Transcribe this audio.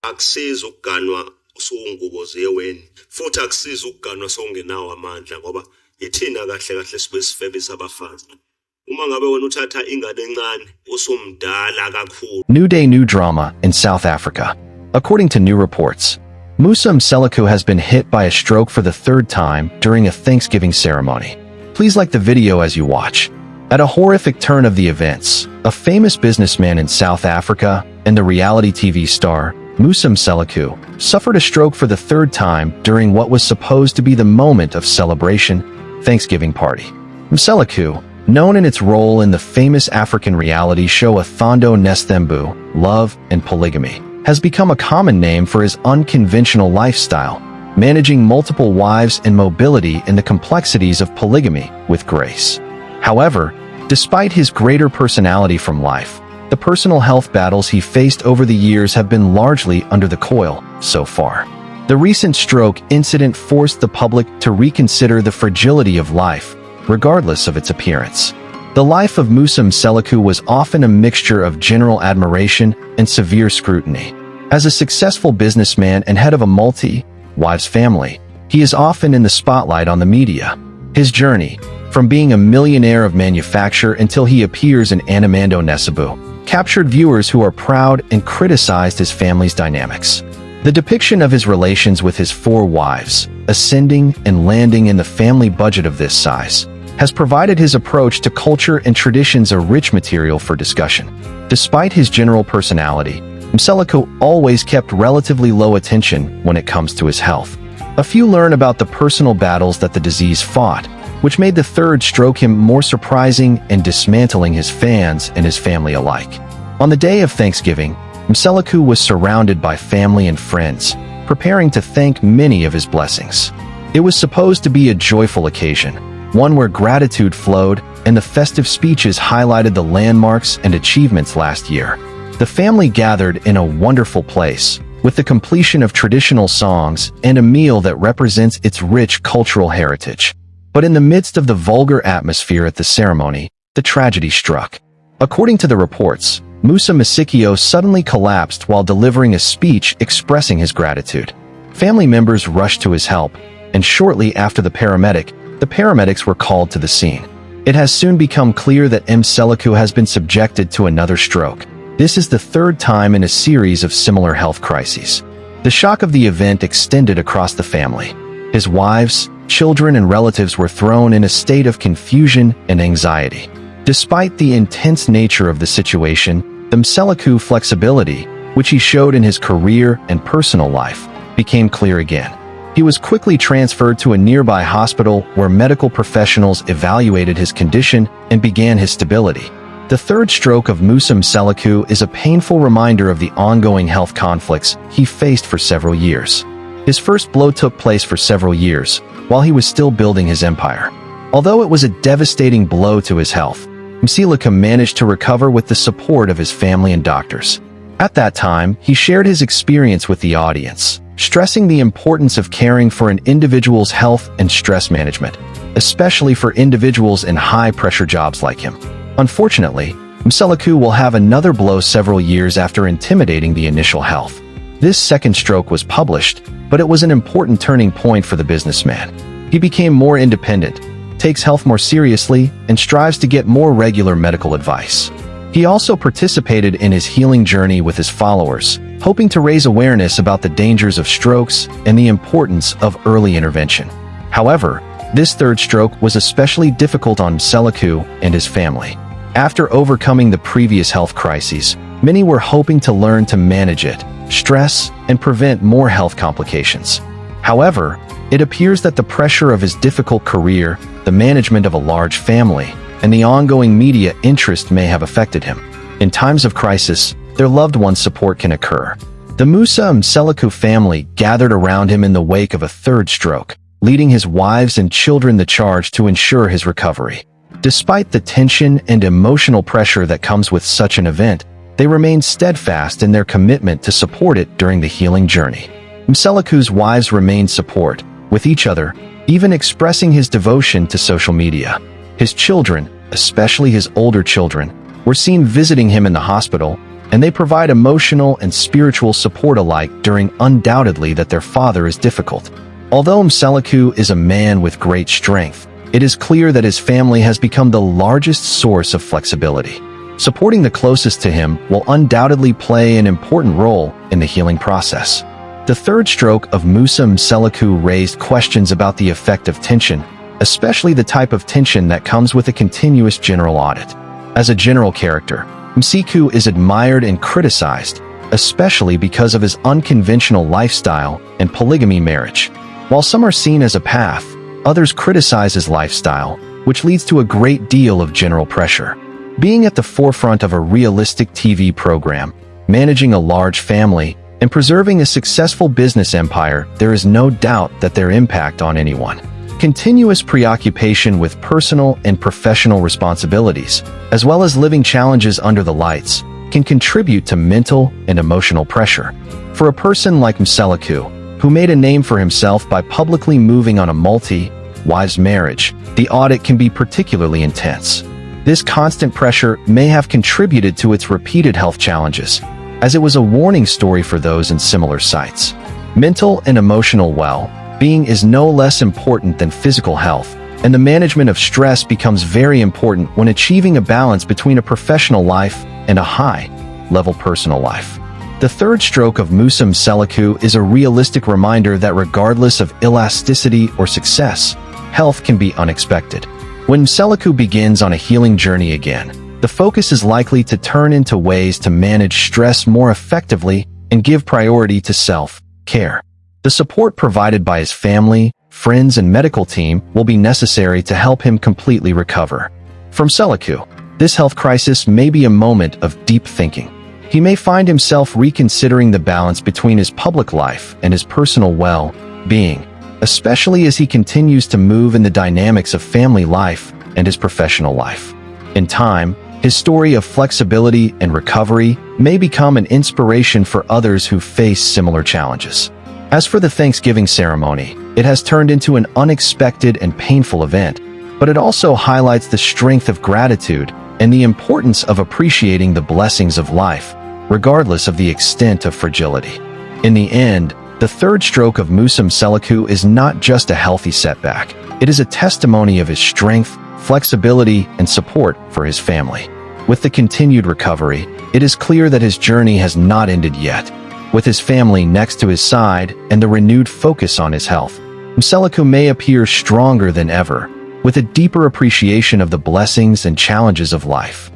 akusiza ukuganwa usungubo zeweni futhi akusiza ukuganwa songenawo amandla ngoba ithina kahle kahle sibe sifebisa abafazi. Uma ngabe wena uthatha ingane encane usumdala kakhulu. New day, new drama in South Africa. According to new reports, Musa Mseleku has been hit by a stroke for the third time during a Thanksgiving ceremony. Please like the video as you watch. At a horrific turn of the events, a famous businessman in South Africa and the reality TV star, Musa Mseleku, suffered a stroke for the third time during what was supposed to be the moment of celebration, Thanksgiving party. Mseleku, known in its role in the famous African reality show Athondo Nesthembu, Love and Polygamy, has become a common name for his unconventional lifestyle, managing multiple wives and mobility in the complexities of polygamy with grace. However, despite his greater personality from life, the personal health battles he faced over the years have been largely under the coil so far. The recent stroke incident forced the public to reconsider the fragility of life, regardless of its appearance. The life of Musa Mseleku was often a mixture of general admiration and severe scrutiny. As a successful businessman and head of a multi-wives family, he is often in the spotlight on the media. His journey, from being a millionaire of manufacture until he appears in Animando Nesthembu, captured viewers who are proud and criticized his family's dynamics. The depiction of his relations with his 4 wives, ascending and landing in the family budget of this size, has provided his approach to culture and traditions a rich material for discussion. Despite his general personality, Mseleku always kept relatively low attention when it comes to his health. A few learn about the personal battles that the disease fought, which made the third stroke him more surprising and dismantling his fans and his family alike. On the day of Thanksgiving, Mseleku was surrounded by family and friends, preparing to thank many of his blessings. It was supposed to be a joyful occasion, one where gratitude flowed and the festive speeches highlighted the landmarks and achievements last year. The family gathered in a wonderful place, with the completion of traditional songs and a meal that represents its rich cultural heritage. But in the midst of the vulgar atmosphere at the ceremony, the tragedy struck. According to the reports, Musa Mseleku suddenly collapsed while delivering a speech expressing his gratitude. Family members rushed to his help, and shortly after the paramedics were called to the scene. It has soon become clear that Mseleku has been subjected to another stroke. This is the third time in a series of similar health crises. The shock of the event extended across the family. His wives, children, and relatives were thrown in a state of confusion and anxiety. Despite the intense nature of the situation, the Mseleku flexibility, which he showed in his career and personal life, became clear again. He was quickly transferred to a nearby hospital where medical professionals evaluated his condition and began his stability. The third stroke of Musa Mseleku is a painful reminder of the ongoing health conflicts he faced for several years. His first blow took place for several years, while he was still building his empire. Although it was a devastating blow to his health, Mseleku managed to recover with the support of his family and doctors. At that time, he shared his experience with the audience, stressing the importance of caring for an individual's health and stress management, especially for individuals in high-pressure jobs like him. Unfortunately, Mseleku will have another blow several years after intimidating the initial health. This second stroke was published, but it was an important turning point for the businessman. He became more independent, takes health more seriously, and strives to get more regular medical advice. He also participated in his healing journey with his followers, hoping to raise awareness about the dangers of strokes and the importance of early intervention. However, this third stroke was especially difficult on Mseleku and his family. After overcoming the previous health crises, many were hoping to learn to manage it, stress, and prevent more health complications. However, it appears that the pressure of his difficult career, the management of a large family, and the ongoing media interest may have affected him. In times of crisis, their loved one's support can occur. The Musa Mseleku family gathered around him in the wake of a third stroke, leading his wives and children the charge to ensure his recovery. Despite the tension and emotional pressure that comes with such an event, they remained steadfast in their commitment to support it during the healing journey. Mseleku's wives remained support with each other, even expressing his devotion to social media. His children, especially his older children, were seen visiting him in the hospital, and they provide emotional and spiritual support alike during undoubtedly that their father is difficult. Although Mseleku is a man with great strength, it is clear that his family has become the largest source of flexibility. Supporting the closest to him will undoubtedly play an important role in the healing process. The third stroke of Musa Mseleku raised questions about the effect of tension, especially the type of tension that comes with a continuous general audit. As a general character, Mseleku is admired and criticized, especially because of his unconventional lifestyle and polygamy marriage. While some are seen as a path, others criticize his lifestyle, which leads to a great deal of general pressure. Being at the forefront of a realistic TV program, managing a large family, and preserving a successful business empire, there is no doubt that their impact on anyone. Continuous preoccupation with personal and professional responsibilities, as well as living challenges under the lights, can contribute to mental and emotional pressure. For a person like Mseleku, who made a name for himself by publicly moving on a multi-wives marriage, the audit can be particularly intense. This constant pressure may have contributed to its repeated health challenges, as it was a warning story for those in similar sites. Mental and emotional well-being is no less important than physical health, and the management of stress becomes very important when achieving a balance between a professional life and a high-level personal life. The third stroke of Musa Mseleku is a realistic reminder that regardless of elasticity or success, health can be unexpected. When Mseleku begins on a healing journey again, the focus is likely to turn into ways to manage stress more effectively and give priority to self-care. The support provided by his family, friends, and medical team will be necessary to help him completely recover. For Mseleku, this health crisis may be a moment of deep thinking. He may find himself reconsidering the balance between his public life and his personal well-being, especially as he continues to move in the dynamics of family life and his professional life. In time, his story of flexibility and recovery may become an inspiration for others who face similar challenges. As for the Thanksgiving ceremony, it has turned into an unexpected and painful event, but it also highlights the strength of gratitude and the importance of appreciating the blessings of life, regardless of the extent of fragility. In the end, the third stroke of Musa Mseleku is not just a healthy setback. It is a testimony of his strength, flexibility, and support for his family. With the continued recovery, it is clear that his journey has not ended yet. With his family next to his side and the renewed focus on his health, Mseleku may appear stronger than ever, with a deeper appreciation of the blessings and challenges of life.